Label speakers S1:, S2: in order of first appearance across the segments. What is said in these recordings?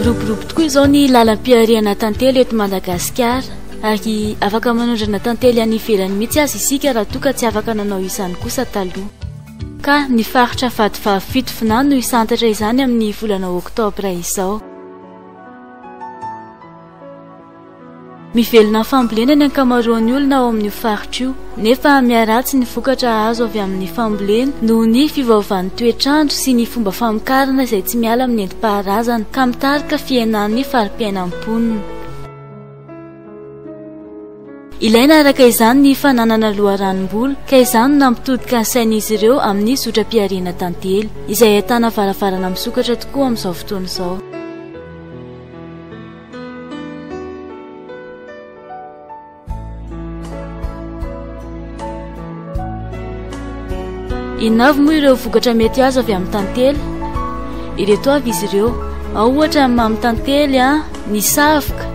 S1: Miroborobo tokoa izao ny lalam-piariana tantely eto Madagasikara ary afaka manondrana tantely any ivelany mihitsy azy isika raha toa ka tsy afaka nanao izany kosa taloha. Ka ny faritra Vadivavy no isantatra izany amin'ny volana Oktobra izao. Mivelona fambolena ny ankamaroan'ny olona ao amin'ny faritra io, nefa miaratsy ny vokatra azo avy amin'ny fambolena noho ny fivaovan'ny toetrandro sy ny fomba famokarana izay tsy miala amin'ny entim-paharazana ka mitarika fiainan'ny fari-piainam-ponina. Ilaina araka izany ny fananana loharanom-bola ka izany no nampitodika ny sain'izy ireo amin'ny zotram-piariana tantely izay ahitana varavarana misokatra tokoa amin'izao fotoana izao. Inavy moa ireo vokatra mety azo avy amin'ny tantely. Ireto avy izy ireo: ao ohatra ny mamy tantely, ny savoka,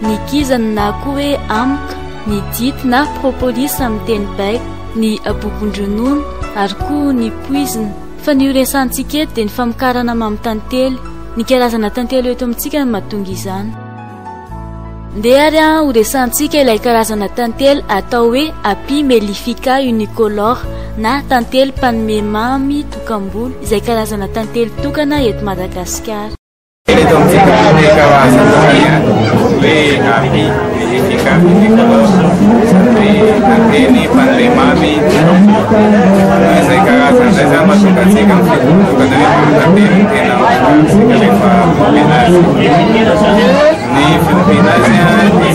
S1: ny kizana na koa hoe amoka, ny dity na propolis amin'ny teny baika, ny abokon-dronono ary koa ny poizina. Fa ny horesantsika eto dia ny famokarana mamy tantely. Ny karazana tantely eto amintsika no mahatonga izany. Ndeha ary horesantsika ilay karazana tantely atao hoe Api mellifera unicolore na tantely panome mamy tokam-bolo izay karazana tantely tokana eto Madagasikara.
S2: Eto amintsika ny karazana hoe Api mellifera unicolore tantely panome mamy tokam-bolo. Izay karazana izay zany mahatonga antsika mitokana hoe tantely tena mahatonga rehefa menazy. Ny filompenazy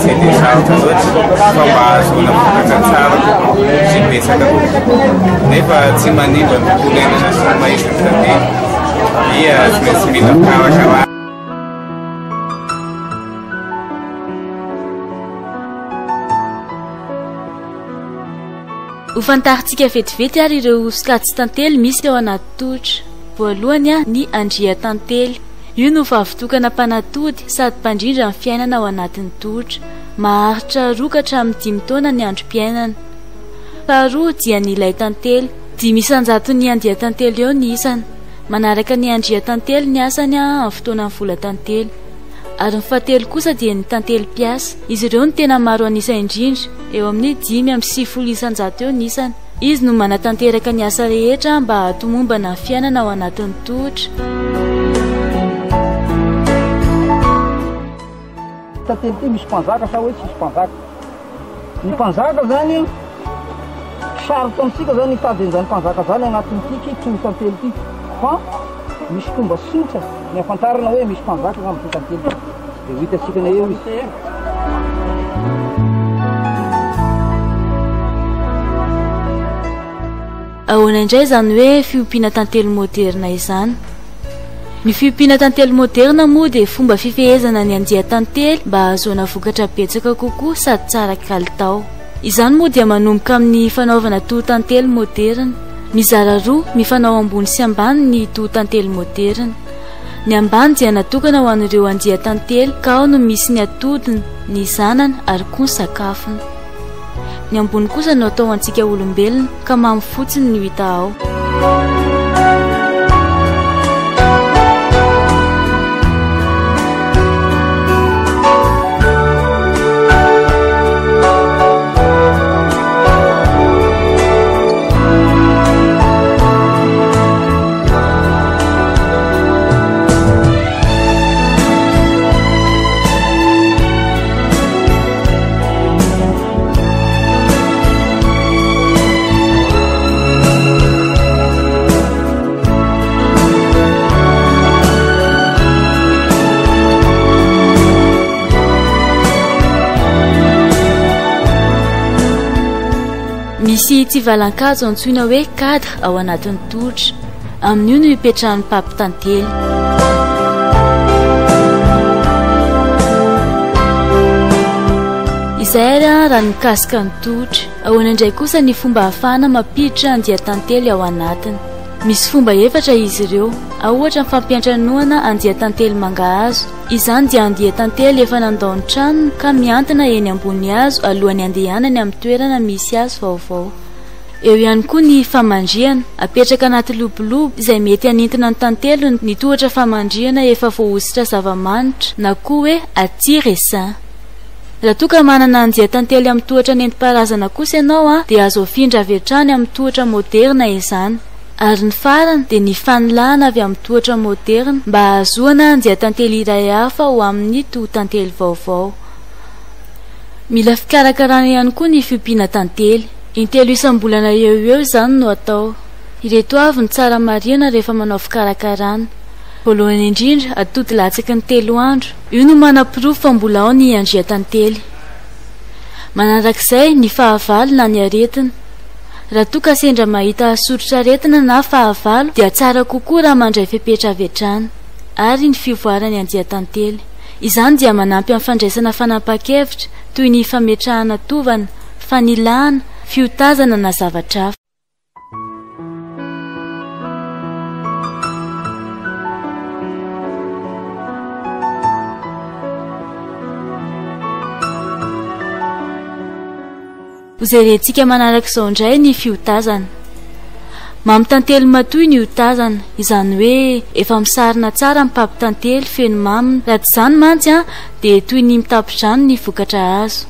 S2: tsy dia sarotra loatra fa mba ahazoana vokatra tsara sy betsaka nefa tsy manimba ny tontolo iainana sy mahita tantely. Ia tsy maintsy mila mikarakara.
S1: Ho fantaritsika vetivety ary ireo sokatsy tantely misy eo anaty tohitra. Voalohany ny andria tantely. Io no vavitokana mpanatody sady mpandrindra ny fiainana ao anatin'ny tohitra. Maharitra 2 ka hatramin'ny 5 taona ny androm-piainana. Faharoa dia ny ilay tantely. 500 ny andia tantely eo ny isany. Manaraka ny andria tantely ny asany amin'ny fotoanan'ny vola tantely. Ary ny fahatelo kosa dia ny tantely piasa. Izy ireo no tena maro anisa indrindra, eo amin'ny 5,700 eo ny isany. Izy no manatanteraka ny asa rehetra mba hatomombana ny fiainana ao anatin'ny tohitra.
S3: Tantely ty misy mpanjaka sa hoe tsisy mpanjaka. Ny mpanjaka zany sarotra amintsika zany hitady an'izany mpanjaka zany agnatin'ity tsohy tantely ty. Fa misy fomba tsotra ny afantarana hoe misy mpanjaka agnatin'ity tantely ty. Dia hitantsika na eo izy.
S1: Ahoana indray zany hoe fiompiana tantely moderna izany? Ny fiompiana tantely moderna moa dia fomba fifehezana ny andia tantely mba ahazoana vokatra betsaka kokoa sady tsara kalitao. Izany moa dia manomboka amin'ny fanaovana tohy tantely moderna. Mizara roa mifanao ambony sy ambany ny tohy tantely moderna. Ny ambany dia natokana ho an'ireo andia tantely ka ao no misy ny atodiny, ny zanany ary koa ny sakafony. Ny ambony kosa no atao antsika olombelona ka mamy fotsiny no hita ao. Misy tsivalan-kazo antsoina hoe cadre ao anatin'ny tohitra. Amin'io no hipetrahan'ny pampy tantely. Izay raha mikasika ny tohitra. Ahoana indray kosa ny fomba ahafahana mampiditra andia tantely ao anatiny. Misy fomba efatra izy ireo. Ao ohatra ny fampiantranoana andia tantely mangahazo. Izany dia andia tantely efa nandao ny tranony ka miantona eny ambony hazo alohan'ny andehanany amin'ny toerana misy hazo vaovao. eo ihany koa ny famandriana apetraka anaty lobolobo izay mety hanintona ny tantely ny tohatra famandriana efa voahositra zava-manitra na koa hoe atiresin. Raha toa ka manana anjia tantely amin'ny tohatra nentim-paharazana kosa ianao dia azo afindra avy hatrany amin'ny tohatra moderna izany. Ary ny farany dia ny fanilahana avy amin'ny tohatra moderna mba ahazoana anjia tantely iray hafa ho amin'ny tohitantely vaovao. Mila fikarakarana ihany koa ny fiompiana tantely. Intelo isam-bolana eo izany no atao. Ireto avy ny tsara marina rehefa manao fikarakarana. Voalohany indrindra atody latsaky ny 3 andro. Io no manam-pirofo fa mbola ao ny andria tantely. Manarak'izay ny fahavalo na ny aretina. Raha toa ka sendra mahita soritra aretina na fahavalo dia tsara kokoa raha mandray fepetra avy hatrany. Ary ny fivoarany anjia tantely. Izany dia manampy amin'ny fandraisana fanapa-kevitra toy ny fametrahana tovana, fanilahana, fiotazana na zavatra hafa. Hozerentsika manarak'izao indray ny fiotazana. Mamitantely matoy ny iotazana, izany hoe efa misarina tsara mipampitantely feno mamina. Raha tsy izany mantsy dia toy ny mitapidrano ny vokatra azo.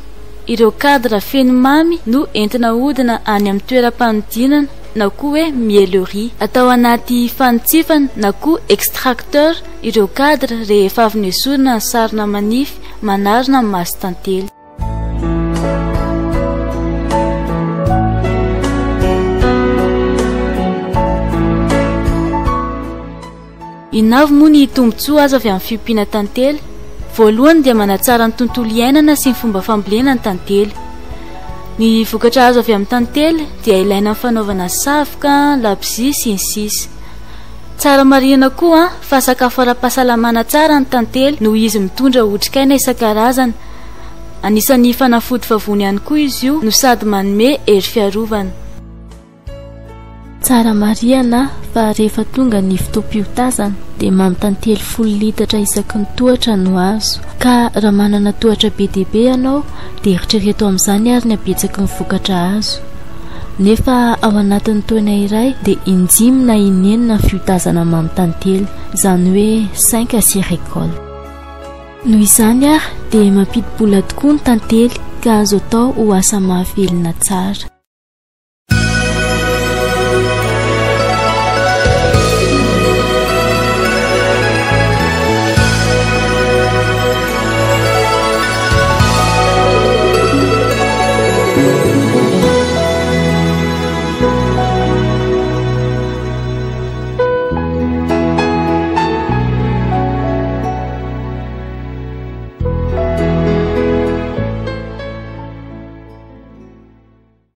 S1: Ireo kadra feno mamy no entina hodina any amin'ny toeram-panodinana na koa hoe miellerie. Atao anaty fanotsifana na koa extracteur ireo kadra rehefa avy nesorina ny sarona manify manarina ny maso tantely. Inavy moa ny tombotsoa azo avy amin'ny fiompiana tantely. Voalohany dia manatsara ny tontolo iainana sy ny fomba fambolena ny tantely. Ny vokatra azo avy amin'ny tantely dia ilaina amin'ny fanaovana savoka, labozia sy ny sisa. Tsara marina koa fa sakafo ara-pahasalamana tsara ny tantely noho izy mitondra otrikaina isan-karazany. Anisan'ny fanafody vavony ihany koa izy io no sady manome hery fiarovana.
S4: Tsara marina fa rehefa tonga ny fotoam-piotazana dia mamitantely 10 litatra isaky ny tohatra no azo. Ka raha manana tohatra be dia be ianao dia eritrereto amin'izany ary ny habetsaky ny vokatra azo. Nefa ao anatin'ny taona iray dia 5 na 9 na fiotazana mamitantely, izany hoe 5 à 6 récoltes. Noho izany dia mampidi-bola tokoa ny tantely ka azo atao ho asa mahavelona tsara.